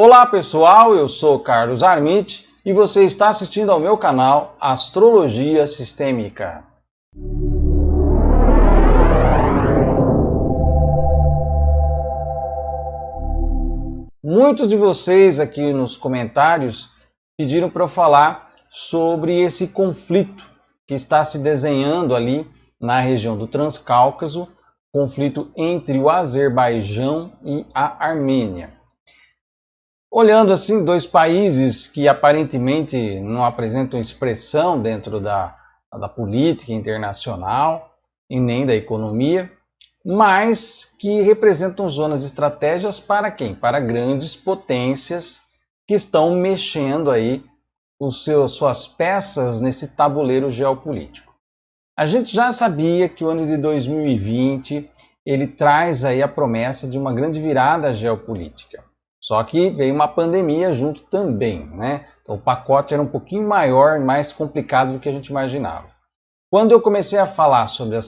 Olá pessoal, eu sou Carlos Armit e você está assistindo ao meu canal Astrologia Sistêmica. Muitos de vocês aqui nos comentários pediram para eu falar sobre esse conflito que está se desenhando ali na região do Transcáucaso, conflito entre o Azerbaijão e a Armênia. Olhando assim, dois países que aparentemente não apresentam expressão dentro da política internacional e nem da economia, mas que representam zonas de estratégias para quem? Para grandes potências que estão mexendo aí suas peças nesse tabuleiro geopolítico. A gente já sabia que o ano de 2020 ele traz aí a promessa de uma grande virada geopolítica. Só que veio uma pandemia junto também, né? Então o pacote era um pouquinho maior, mais complicado do que a gente imaginava. Quando eu comecei a falar sobre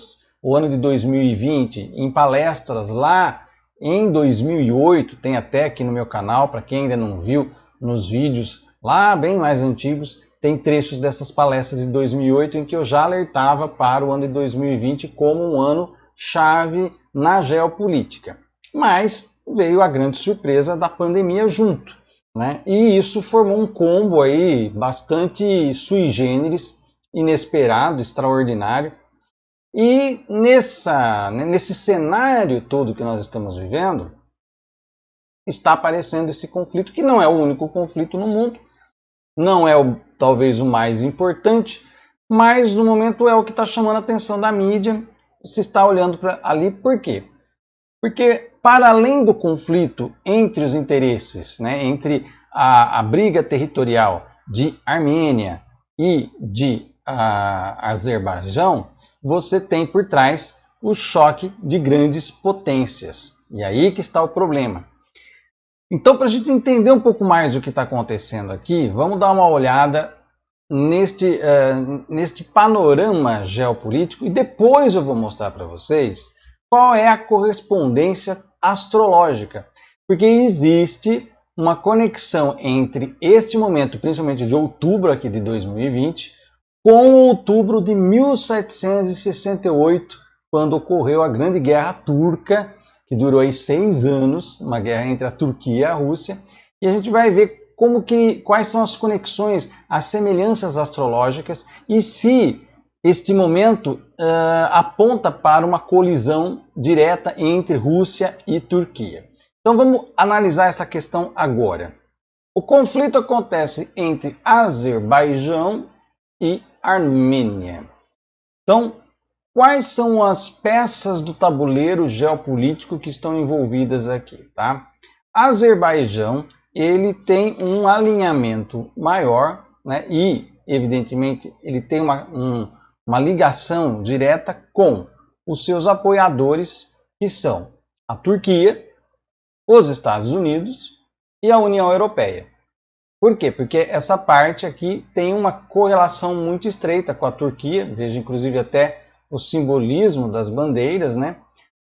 o ano de 2020 em palestras lá em 2008, tem até aqui no meu canal, para quem ainda não viu, nos vídeos lá bem mais antigos, tem trechos dessas palestras de 2008 em que eu já alertava para o ano de 2020 como um ano chave na geopolítica. Mas veio a grande surpresa da pandemia junto, né? E isso formou um combo aí bastante sui generis, inesperado, extraordinário. E nesse cenário todo que nós estamos vivendo, está aparecendo esse conflito, que não é o único conflito no mundo, não é talvez o mais importante, mas no momento é o que está chamando a atenção da mídia, se está olhando para ali, por quê? Porque, para além do conflito entre os interesses, né, entre a briga territorial de Armênia e de Azerbaijão, você tem por trás o choque de grandes potências. E aí que está o problema. Então, para a gente entender um pouco mais o que está acontecendo aqui, vamos dar uma olhada neste panorama geopolítico e depois eu vou mostrar para vocês qual é a correspondência astrológica, porque existe uma conexão entre este momento, principalmente de outubro aqui de 2020, com outubro de 1768, quando ocorreu a Grande Guerra Turca, que durou aí 6 anos, uma guerra entre a Turquia e a Rússia, e a gente vai ver quais são as conexões, as semelhanças astrológicas e se este momento aponta para uma colisão direta entre Rússia e Turquia. Então vamos analisar essa questão agora. O conflito acontece entre Azerbaijão e Armênia. Então, quais são as peças do tabuleiro geopolítico que estão envolvidas aqui, tá? Azerbaijão, ele tem um alinhamento maior, né? E, evidentemente, ele tem uma ligação direta com os seus apoiadores, que são a Turquia, os Estados Unidos e a União Europeia. Por quê? Porque essa parte aqui tem uma correlação muito estreita com a Turquia, veja inclusive até o simbolismo das bandeiras, né?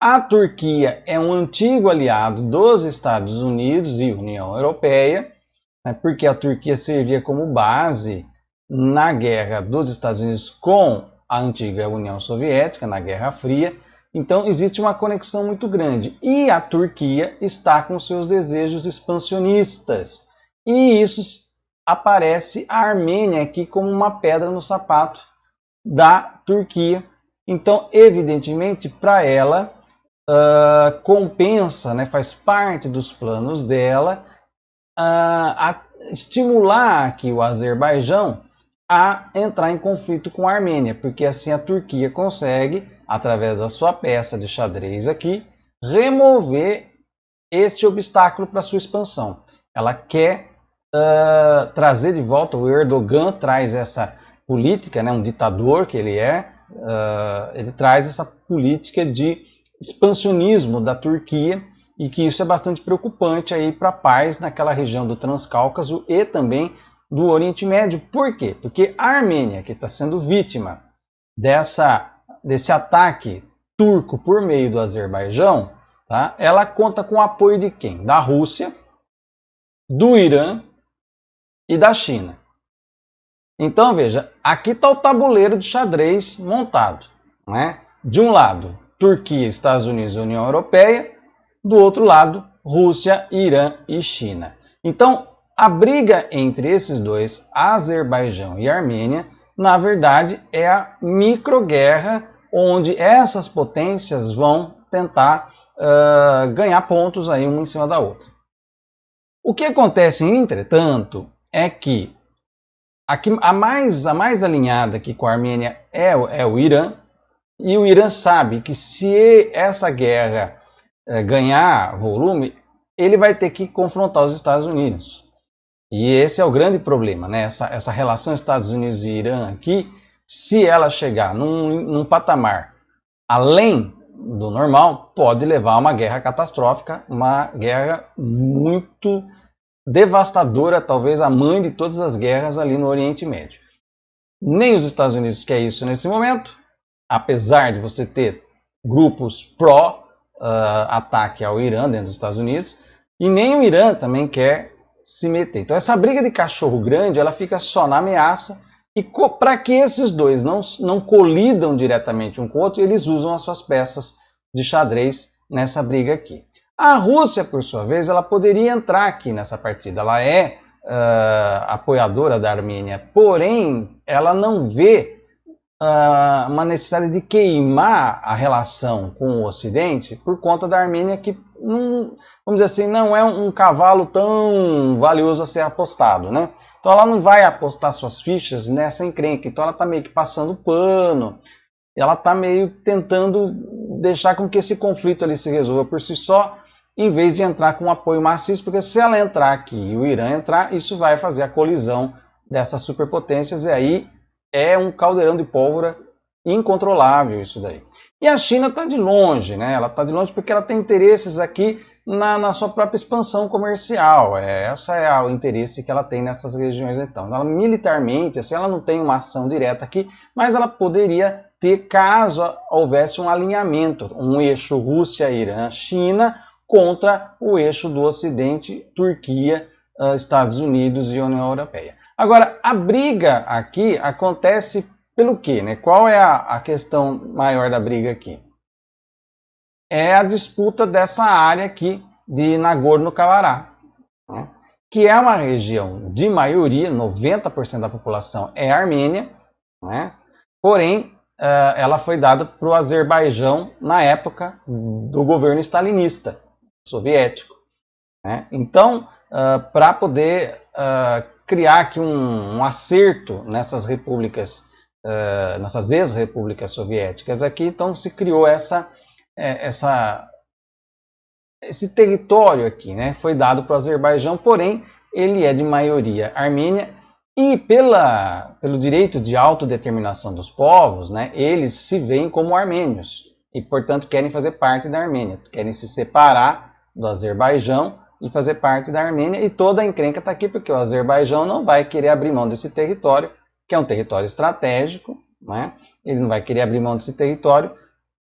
A Turquia é um antigo aliado dos Estados Unidos e União Europeia, né? Porque a Turquia servia como base na guerra dos Estados Unidos com a antiga União Soviética, na Guerra Fria. Então existe uma conexão muito grande. E a Turquia está com seus desejos expansionistas. E isso aparece a Armênia aqui como uma pedra no sapato da Turquia. Então, evidentemente, para ela, compensa, né, faz parte dos planos dela, estimular aqui o Azerbaijão a entrar em conflito com a Armênia, porque assim a Turquia consegue, através da sua peça de xadrez aqui, remover este obstáculo para sua expansão. Ela quer trazer de volta, o Erdogan traz essa política, né, um ditador que ele ele traz essa política de expansionismo da Turquia e que isso é bastante preocupante aí para a paz naquela região do Transcáucaso e também do Oriente Médio. Por quê? Porque a Armênia, que está sendo vítima desse ataque turco por meio do Azerbaijão, tá? Ela conta com o apoio de quem? Da Rússia, do Irã e da China. Então, veja, aqui está o tabuleiro de xadrez montado, né? De um lado, Turquia, Estados Unidos e União Europeia, do outro lado, Rússia, Irã e China. Então, a briga entre esses dois, Azerbaijão e Armênia, na verdade é a microguerra onde essas potências vão tentar ganhar pontos aí uma em cima da outra. O que acontece, entretanto, é que a mais alinhada aqui com a Armênia é o Irã, e o Irã sabe que se essa guerra ganhar volume, ele vai ter que confrontar os Estados Unidos. E esse é o grande problema, né? Essa relação Estados Unidos e Irã aqui, se ela chegar num patamar além do normal, pode levar a uma guerra catastrófica, uma guerra muito devastadora, talvez a mãe de todas as guerras ali no Oriente Médio. Nem os Estados Unidos quer isso nesse momento, apesar de você ter grupos pró-ataque ao Irã dentro dos Estados Unidos, e nem o Irã também quer se meter. Então essa briga de cachorro grande, ela fica só na ameaça, e para que esses dois não colidam diretamente um com o outro, eles usam as suas peças de xadrez nessa briga aqui. A Rússia, por sua vez, ela poderia entrar aqui nessa partida. Ela é apoiadora da Armênia, porém ela não vê uma necessidade de queimar a relação com o Ocidente por conta da Armênia, que, vamos dizer assim, não é um cavalo tão valioso a ser apostado, né? Então ela não vai apostar suas fichas nessa encrenca, então ela está meio que passando pano, ela está meio tentando deixar com que esse conflito ali se resolva por si só, em vez de entrar com um apoio maciço, porque se ela entrar aqui e o Irã entrar, isso vai fazer a colisão dessas superpotências, e aí é um caldeirão de pólvora incontrolável isso daí. E a China está de longe, né? Ela está de longe porque ela tem interesses aqui na sua própria expansão comercial. Esse é o interesse que ela tem nessas regiões. Então, ela, militarmente, assim, ela não tem uma ação direta aqui, mas ela poderia ter, caso houvesse um alinhamento, um eixo Rússia, Irã, China, contra o eixo do Ocidente, Turquia, Estados Unidos e União Europeia. Agora, a briga aqui acontece pelo quê, né? Qual é a questão maior da briga aqui? É a disputa dessa área aqui de Nagorno-Karabakh, né? Que é uma região de maioria, 90% da população é armênia, né? Porém, ela foi dada para o Azerbaijão na época do governo stalinista soviético, né? Então, para poder criar aqui um acerto nessas repúblicas, nessas ex-repúblicas soviéticas aqui, então se criou esse território aqui, né? Foi dado para o Azerbaijão, porém ele é de maioria armênia, e pelo direito de autodeterminação dos povos, né, eles se veem como armênios e, portanto, querem fazer parte da Armênia, querem se separar do Azerbaijão e fazer parte da Armênia, e toda a encrenca está aqui porque o Azerbaijão não vai querer abrir mão desse território, que é um território estratégico, né? Ele não vai querer abrir mão desse território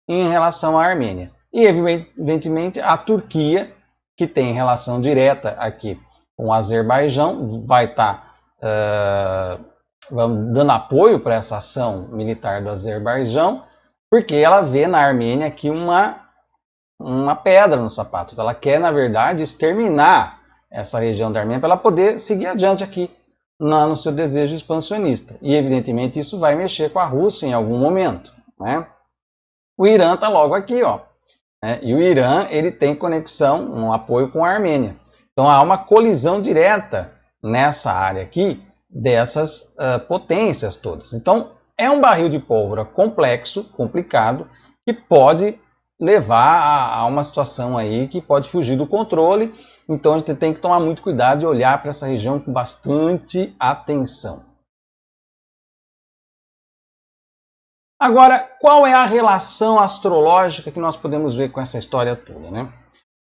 em relação à Armênia. E, evidentemente, a Turquia, que tem relação direta aqui com o Azerbaijão, vai estar dando apoio para essa ação militar do Azerbaijão, porque ela vê na Armênia aqui uma pedra no sapato. Ela quer, na verdade, exterminar essa região da Armênia para ela poder seguir adiante aqui no seu desejo expansionista. E, evidentemente, isso vai mexer com a Rússia em algum momento, né? O Irã está logo aqui, ó, né? E o Irã, ele tem conexão, um apoio com a Armênia. Então, há uma colisão direta nessa área aqui dessas potências todas. Então, é um barril de pólvora complexo, complicado, que pode levar a uma situação aí que pode fugir do controle. Então a gente tem que tomar muito cuidado e olhar para essa região com bastante atenção. Agora, qual é a relação astrológica que nós podemos ver com essa história toda, né?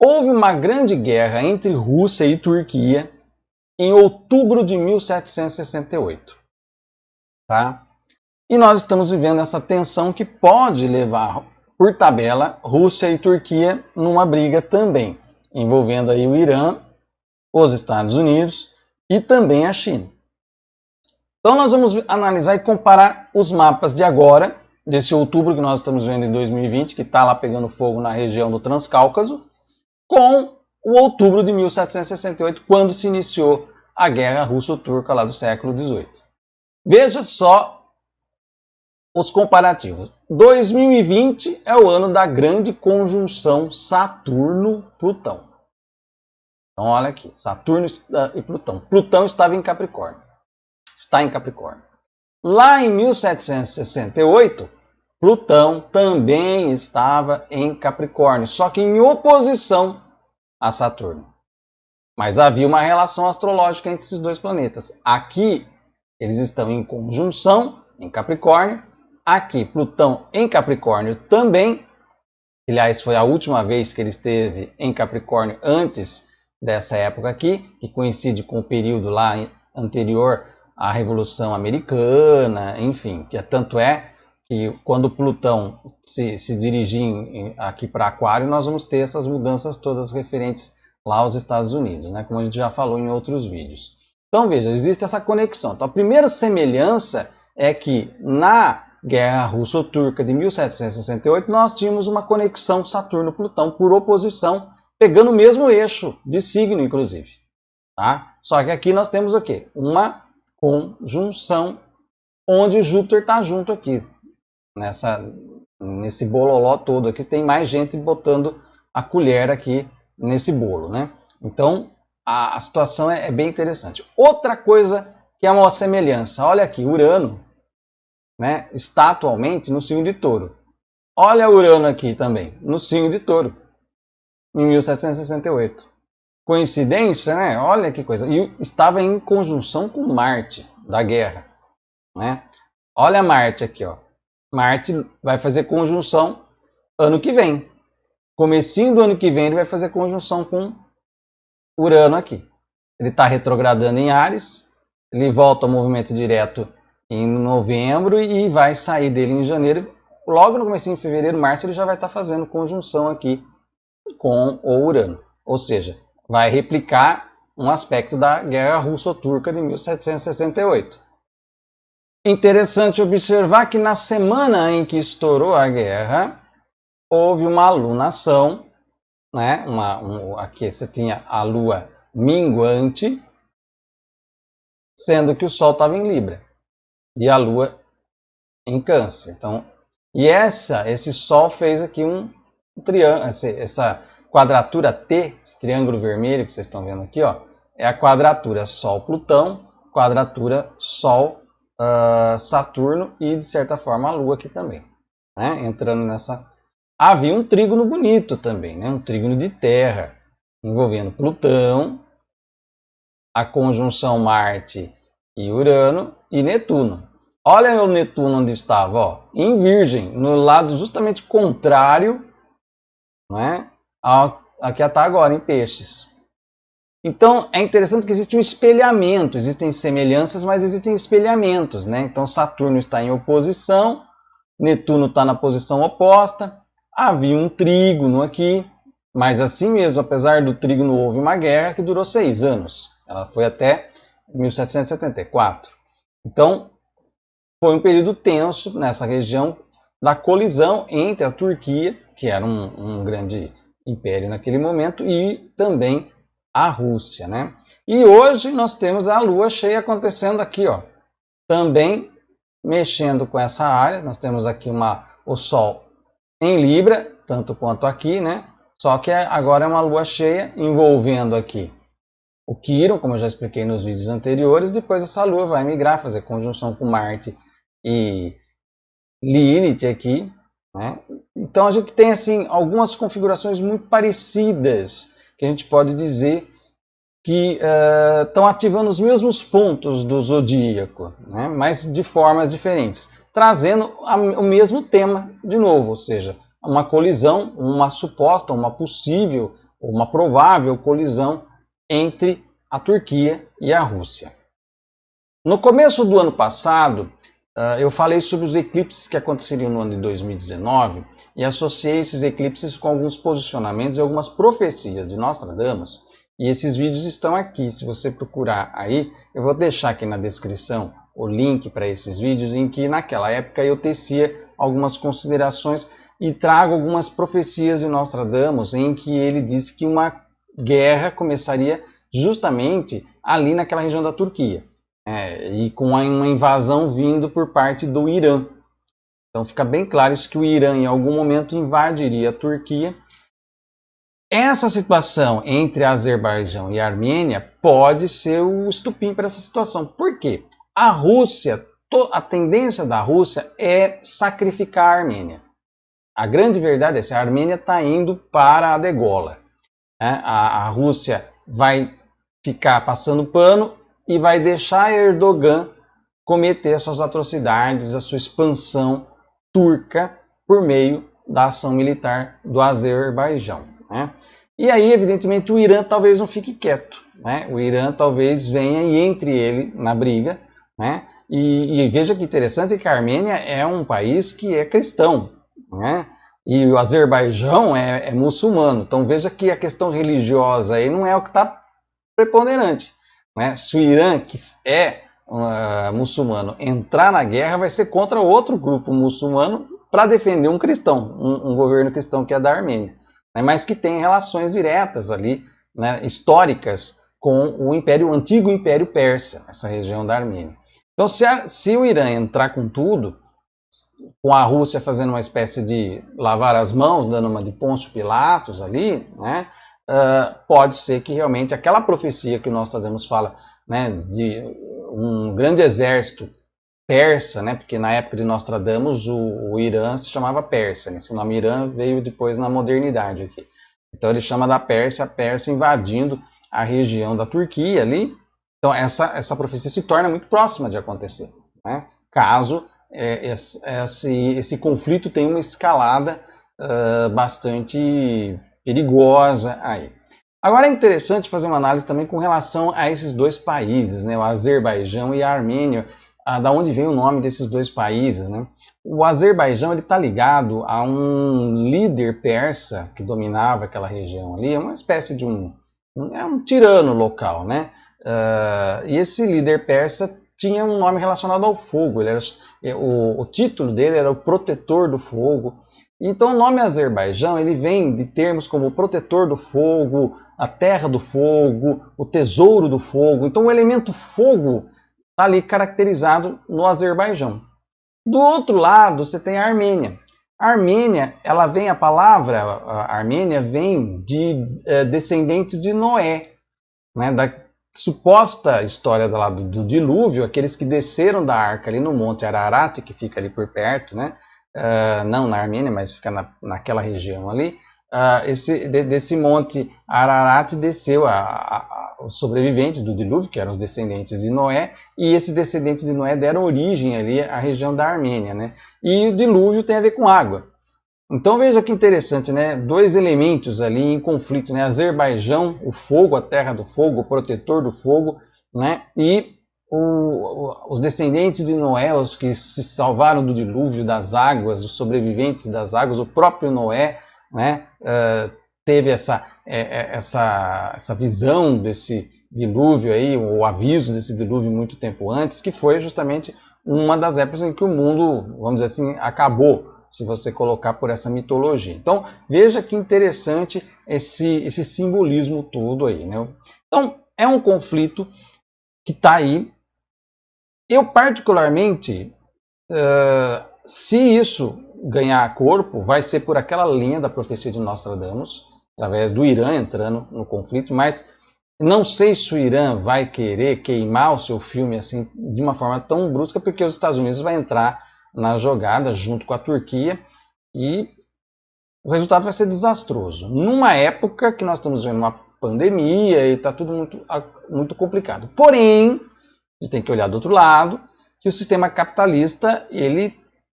Houve uma grande guerra entre Rússia e Turquia em outubro de 1768, tá? E nós estamos vivendo essa tensão que pode levar, por tabela, Rússia e Turquia numa briga também, envolvendo aí o Irã os Estados Unidos e também a China. Então nós vamos analisar e comparar os mapas de agora, desse outubro que nós estamos vendo em 2020, que está lá pegando fogo na região do Transcáucaso, com o outubro de 1768, quando se iniciou a Guerra Russo-Turca lá do século XVIII. Veja só os comparativos. 2020 é o ano da grande conjunção Saturno-Plutão. Então olha aqui, Saturno e Plutão. Plutão estava em Capricórnio. Está em Capricórnio. Lá em 1768, Plutão também estava em Capricórnio, só que em oposição a Saturno. Mas havia uma relação astrológica entre esses dois planetas. Aqui eles estão em conjunção em Capricórnio. Aqui Plutão em Capricórnio também. Aliás, foi a última vez que ele esteve em Capricórnio antes dessa época aqui, que coincide com o período lá anterior à Revolução Americana, enfim, que tanto é que quando Plutão se dirigir aqui para Aquário, nós vamos ter essas mudanças todas referentes lá aos Estados Unidos, né? Como a gente já falou em outros vídeos. Então veja, existe essa conexão. Então a primeira semelhança é que na Guerra Russo-Turca de 1768 nós tínhamos uma conexão Saturno-Plutão por oposição, pegando o mesmo eixo de signo, inclusive. Tá? Só que aqui nós temos o quê? Uma conjunção onde Júpiter está junto aqui. Nesse bololó todo aqui, tem mais gente botando a colher aqui nesse bolo, né? Então, a situação é bem interessante. Outra coisa que é uma semelhança, olha aqui, Urano, né, está atualmente no signo de Touro. Olha Urano aqui também, no signo de Touro, em 1768. Coincidência, né? Olha que coisa. E estava em conjunção com Marte, da guerra, né? Olha Marte aqui, ó. Marte vai fazer conjunção ano que vem. Comecinho do ano que vem ele vai fazer conjunção com Urano aqui. Ele está retrogradando em Áries, ele volta ao movimento direto em novembro e vai sair dele em janeiro. Logo no comecinho de fevereiro, março, ele já vai estar fazendo conjunção aqui com o Urano. Ou seja, vai replicar um aspecto da Guerra Russo-Turca de 1768. Interessante observar que na semana em que estourou a guerra, houve uma alunação, né? Aqui você tinha a lua minguante, sendo que o Sol estava em Libra e a lua em Câncer. Então, e esse Sol fez aqui um triângulo, essa quadratura T, esse triângulo vermelho que vocês estão vendo aqui, ó, é a quadratura Sol-Plutão, quadratura Sol-Saturno e, de certa forma, a Lua aqui também, né? Entrando nessa... Havia um trígono bonito também, né? Um trígono de terra, envolvendo Plutão, a conjunção Marte e Urano e Netuno. Olha o Netuno onde estava, ó, em Virgem, no lado justamente contrário, né, ao que está agora, em Peixes. Então, é interessante que existe um espelhamento, existem semelhanças, mas existem espelhamentos, né? Então, Saturno está em oposição, Netuno está na posição oposta, havia um trígono aqui, mas assim mesmo, apesar do trígono, houve uma guerra que durou 6 anos. Ela foi até 1774. Então, foi um período tenso nessa região da colisão entre a Turquia, que era um grande império naquele momento, e também a Rússia, né? E hoje nós temos a lua cheia acontecendo aqui, ó, também mexendo com essa área. Nós temos aqui o Sol em Libra, tanto quanto aqui, né? Só que agora é uma lua cheia envolvendo aqui o Quirón, como eu já expliquei nos vídeos anteriores. Depois essa lua vai migrar, fazer conjunção com Marte e Lilith aqui, né? Então a gente tem assim algumas configurações muito parecidas, que a gente pode dizer que estão ativando os mesmos pontos do zodíaco, né? Mas de formas diferentes, trazendo o mesmo tema de novo, ou seja, uma colisão, uma suposta, uma possível, uma provável colisão entre a Turquia e a Rússia. No começo do ano passado, eu falei sobre os eclipses que aconteceriam no ano de 2019 e associei esses eclipses com alguns posicionamentos e algumas profecias de Nostradamus E esses vídeos estão aqui, se você procurar aí, eu vou deixar aqui na descrição o link para esses vídeos, em que naquela época eu tecia algumas considerações e trago algumas profecias de Nostradamus, em que ele disse que uma guerra começaria justamente ali naquela região da Turquia, e com uma invasão vindo por parte do Irã. Então fica bem claro isso, que o Irã em algum momento invadiria a Turquia. Essa situação entre Azerbaijão e Armênia pode ser o estupim para essa situação. Por quê? A Rússia, a tendência da Rússia é sacrificar a Armênia. A grande verdade é que a Armênia está indo para a degola. A Rússia vai ficar passando pano e vai deixar Erdogan cometer suas atrocidades, a sua expansão turca por meio da ação militar do Azerbaijão. E aí, evidentemente, o Irã talvez não fique quieto. O Irã talvez venha e entre ele na briga. E veja que interessante que a Armênia é um país que é cristão. E o Azerbaijão é muçulmano. Então veja que a questão religiosa aí não é o que está preponderante. Se o Irã, que é muçulmano, entrar na guerra, vai ser contra outro grupo muçulmano para defender um cristão, um governo cristão que é da Armênia, mas que tem relações diretas ali, históricas, com o antigo Império Persa, essa região da Armênia. Então se o Irã entrar com tudo, com a Rússia fazendo uma espécie de lavar as mãos, dando uma de Pôncio Pilatos ali, pode ser que realmente aquela profecia que o Nostradamus fala, de um grande exército persa, porque na época de Nostradamus o Irã se chamava Pérsia, esse nome Irã veio depois na modernidade aqui. Então ele chama da Pérsia, a Pérsia invadindo a região da Turquia ali. Então essa profecia se torna muito próxima de acontecer, caso esse conflito tenha uma escalada bastante perigosa aí. Agora é interessante fazer uma análise também com relação a esses dois países, o Azerbaijão e a Armênia, da onde vem o nome desses dois países. O Azerbaijão está ligado a um líder persa que dominava aquela região ali, é uma espécie de um tirano local, e esse líder persa tinha um nome relacionado ao fogo, o título dele era o Protetor do Fogo. Então o nome Azerbaijão ele vem de termos como protetor do fogo, a terra do fogo, o tesouro do fogo. Então o elemento fogo está ali caracterizado no Azerbaijão. Do outro lado você tem a Armênia. A Armênia, a palavra Armênia vem de descendentes de Noé, da suposta história do dilúvio, aqueles que desceram da arca ali no Monte Ararat, que fica ali por perto, não na Armênia, mas fica naquela região ali. Desse Monte Ararat desceu os sobreviventes do dilúvio, que eram os descendentes de Noé, e esses descendentes de Noé deram origem ali à região da Armênia, E o dilúvio tem a ver com água. Então veja que interessante, dois elementos ali em conflito, Azerbaijão, o fogo, a terra do fogo, o protetor do fogo, e os descendentes de Noé, os que se salvaram do dilúvio, das águas, os sobreviventes das águas, o próprio Noé, teve essa visão desse dilúvio aí, o aviso desse dilúvio muito tempo antes, que foi justamente uma das épocas em que o mundo, vamos dizer assim, acabou, se você colocar por essa mitologia. Então veja que interessante esse simbolismo todo aí. Então é um conflito que está aí. Eu particularmente, se isso ganhar corpo, vai ser por aquela linha da profecia de Nostradamus, através do Irã entrando no conflito, mas não sei se o Irã vai querer queimar o seu filme assim de uma forma tão brusca, porque os Estados Unidos vai entrar na jogada junto com a Turquia e o resultado vai ser desastroso. Numa época que nós estamos vendo uma pandemia e está tudo muito complicado. Porém, a gente tem que olhar do outro lado, que o sistema capitalista ele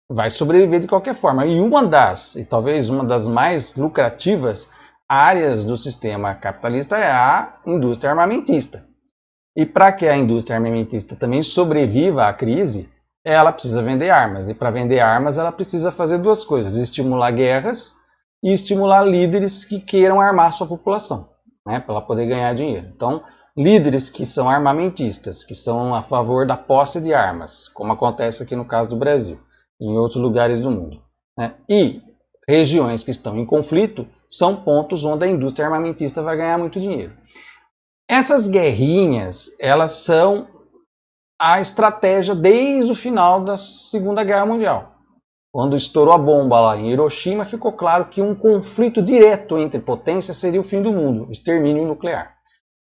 vai sobreviver de qualquer forma. E talvez uma das mais lucrativas áreas do sistema capitalista é a indústria armamentista. E para que a indústria armamentista também sobreviva à crise, ela precisa vender armas. E para vender armas, ela precisa fazer duas coisas: estimular guerras e estimular líderes que queiram armar sua população. né, para ela poder ganhar dinheiro. Então, líderes que são armamentistas, que são a favor da posse de armas, como acontece aqui no caso do Brasil, e em outros lugares do mundo, né, e regiões que estão em conflito, são pontos onde a indústria armamentista vai ganhar muito dinheiro. Essas guerrinhas, elas são a estratégia desde o final da Segunda Guerra Mundial. Quando estourou a bomba lá em Hiroshima, ficou claro que um conflito direto entre potências seria o fim do mundo, o extermínio nuclear.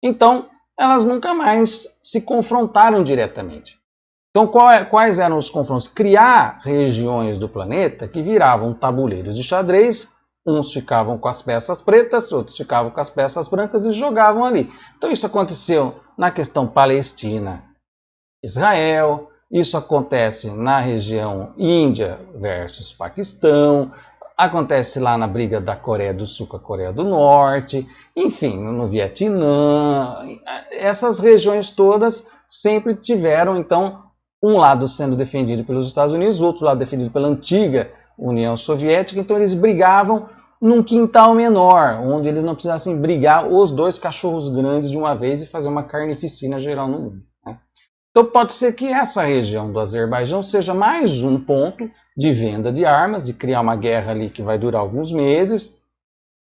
Então, elas nunca mais se confrontaram diretamente. Então, quais eram os confrontos? Criar regiões do planeta que viravam tabuleiros de xadrez, uns ficavam com as peças pretas, outros ficavam com as peças brancas e jogavam ali. Então, isso aconteceu na questão Palestina-Israel, isso acontece na região Índia versus Paquistão, acontece lá na briga da Coreia do Sul com a Coreia do Norte, enfim, no Vietnã. Essas regiões todas sempre tiveram, então, um lado sendo defendido pelos Estados Unidos, o outro lado defendido pela antiga União Soviética, então eles brigavam num quintal menor, onde eles não precisassem brigar os dois cachorros grandes de uma vez e fazer uma carnificina geral no mundo, né? Então pode ser que essa região do Azerbaijão seja mais um ponto de venda de armas, de criar uma guerra ali que vai durar alguns meses,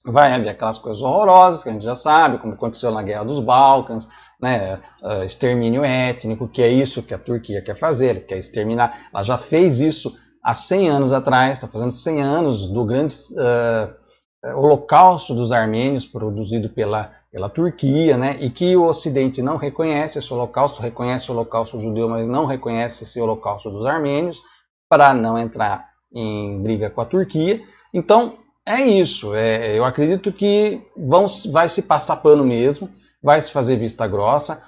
vai haver aquelas coisas horrorosas que a gente já sabe, como aconteceu na Guerra dos Balcãs, né, extermínio étnico, que é isso que a Turquia quer fazer, ela quer exterminar. Ela já fez isso há 100 anos atrás, está fazendo 100 anos do grande holocausto dos armênios produzido pela Turquia, né, e que o Ocidente não reconhece esse holocausto, reconhece o holocausto judeu, mas não reconhece esse holocausto dos armênios, para não entrar em briga com a Turquia. Então, é isso, eu acredito que vai se passar pano mesmo, vai se fazer vista grossa,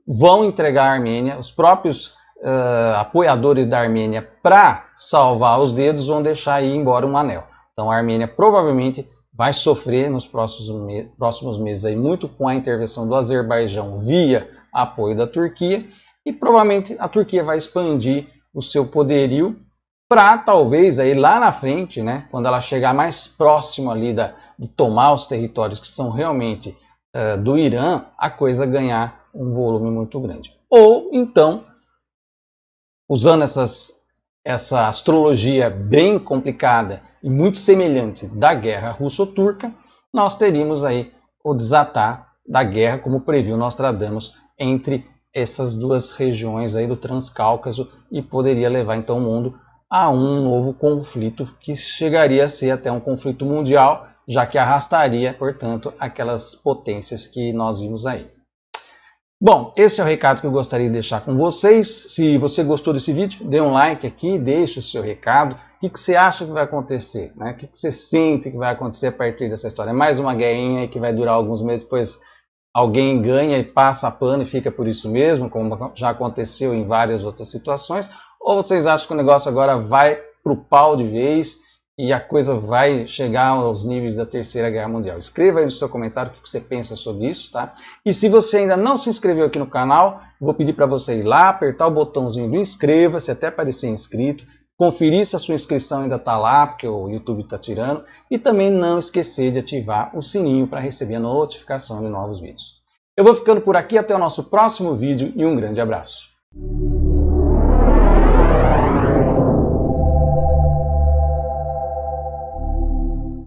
vão entregar a Armênia, os próprios apoiadores da Armênia, para salvar os dedos, vão deixar ir embora um anel. Então a Armênia provavelmente vai sofrer nos próximos meses aí muito com a intervenção do Azerbaijão via apoio da Turquia, e provavelmente a Turquia vai expandir o seu poderio para talvez aí lá na frente, né, quando ela chegar mais próximo ali de tomar os territórios que são realmente do Irã, a coisa ganhar um volume muito grande. Ou então, usando essa astrologia bem complicada e muito semelhante da guerra russo-turca, nós teríamos aí o desatar da guerra, como previu Nostradamus, entre essas duas regiões aí do Transcáucaso, e poderia levar então o mundo a um novo conflito que chegaria a ser até um conflito mundial, já que arrastaria, portanto, aquelas potências que nós vimos aí. Bom, esse é o recado que eu gostaria de deixar com vocês. Se você gostou desse vídeo, dê um like aqui, deixe o seu recado. O que você acha que vai acontecer, né? O que você sente que vai acontecer a partir dessa história? É mais uma guerrinha que vai durar alguns meses, depois alguém ganha e passa a pano e fica por isso mesmo, como já aconteceu em várias outras situações? Ou vocês acham que o negócio agora vai pro pau de vez e a coisa vai chegar aos níveis da Terceira Guerra Mundial? Escreva aí no seu comentário o que você pensa sobre isso, tá? E se você ainda não se inscreveu aqui no canal, vou pedir para você ir lá, apertar o botãozinho do inscreva-se até parecer inscrito, conferir se a sua inscrição ainda está lá, porque o YouTube está tirando, e também não esquecer de ativar o sininho para receber a notificação de novos vídeos. Eu vou ficando por aqui, até o nosso próximo vídeo e um grande abraço.